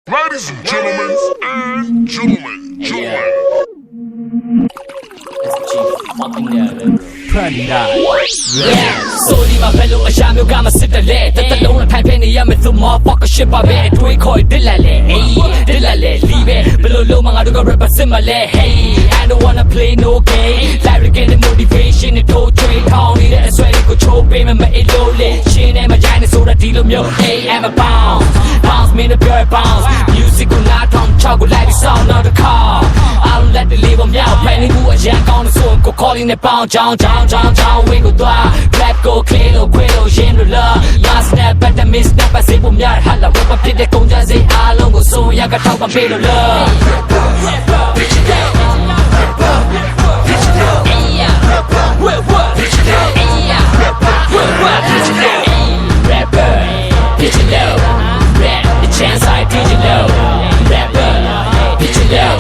Ladies and gentlemen, fucking down. ဆိုဒီမှာဘယ်လိုအရာမျိုးကမစစ်တလဲတစ်တလုံးနဲ့ထိုင်ဖဲနေရမယ်ဆိုမော fuck shit ပါပဲတွေးခေါ်တစ်လက်လေတစ်လက်လေလီပဲဘယ်လိုလုံးမငါတို့က rapper စစ်မလဲ hey I don't wanna play no game life to get the motivation နဲ့ထိုးချွေးထောင်းနေတဲ့အဆွဲတွေကိုချိုးပေးမယ်မအေးလို့လေရှင်းနေမကြိုင်နေဆိုတာဒီလိုမျိုး hey I'm a bounce me the pure bounce music ကိုနားထောင်ချောက်ကိုလိုက်ပြီး sound of the car I don't let the label မြောက်ဖယ်နေမှုအရန်ကောင်းတဲ့ဆိုကို calling နဲ့ပေါင်းချောင်းဝေးကိုသွား rap ကို clear လို့ခွေးလို့ရင်းလို့လား last snap but the miss snap ပါစေဖို့များဟာလာ rapper ဖြစ်တဲ့ကုန်ကြစိတ်အားလုံးကိုစိုးရကထောက်ပံ့ပေးလို့လား bitch it down bitch it down what bitch it down what bitch it down rapper bitch it down rap the chance I teach it low rapper bitch it down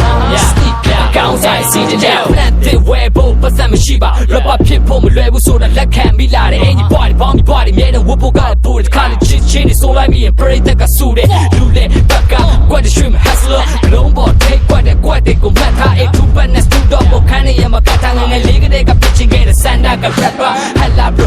sneak down ကောင်းစားစီးတယ် plan တဲ့ဝဲဖို့ပတ်စံမရှိပါ rapper ဖြစ်ဖို့မလွယ်ဘူးဆိုတာလက်ခံမိလာတယ်အင်ကြီး body ပေါင်းပြီး body မြဲတဲ့ဝတ်ဖို့ကပို့တဲ့ခါလေးချစ်ချင်းနေဆိုလိုက်မိရင် break တက်ကဆူတယ်လူလေဘက်ကကွက်တဲ့ stream hustler လုံးပေါ် take ကွက်တွေကိုမှတ်ထား two badness two dog ကိုခန်းနေရမှာကတာငယ်ငယ်လေးကတည်းကပြချင်ခဲ့တဲ့ဆန္ဒက rapper hella bro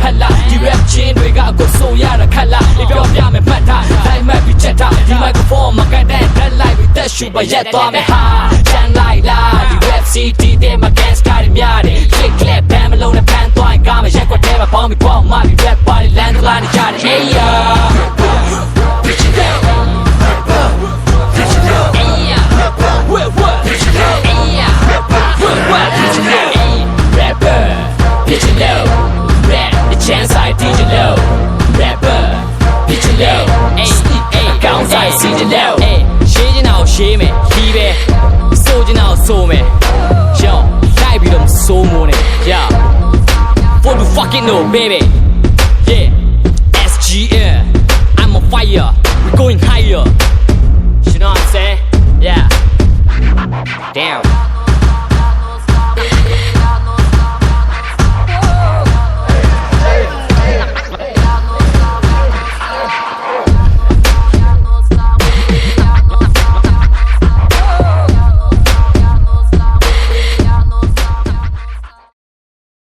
hella ဒီ rap ချင်းတွေကအကုန်ဆိုရတာခက်လားဒီပြောပြမယ်မှတ်ထား live map ပြီးချက်ထားဒီ microphone မှာကတဲ့ dead live ပြီးတက်ရှူပါရက်သွားမယ်ဟာချမ်းလိုက်လားဒီ rap city တဲ့မှာ gangster တွေများတယ် click clap ဘမ်းမလုံးနဲ့ဖန်သွားရင်ကားမရက်ကွက်ထဲမှာပေါင်းပြီးပေါင်းမှပြီး rap party land လာနေကြတယ် hey ya bitch it down bitch it down hey ya what bitch it down hey ya what bitch it down rapper bitch it low rap the chance I teach it low rapper bitch it low sneak ကောင်းစားစီးတယ် low ရှင်းချင်အောင်ရှင်းမယ်ဒီပဲဆိုချင်အောင်ဆိုမယ် yoလိုက်ပြီးတော့ဆိုးမိုးနေ yeah what you fucking know baby yeah SGN I'm on fire we going higher you know what I'm saying yeah damn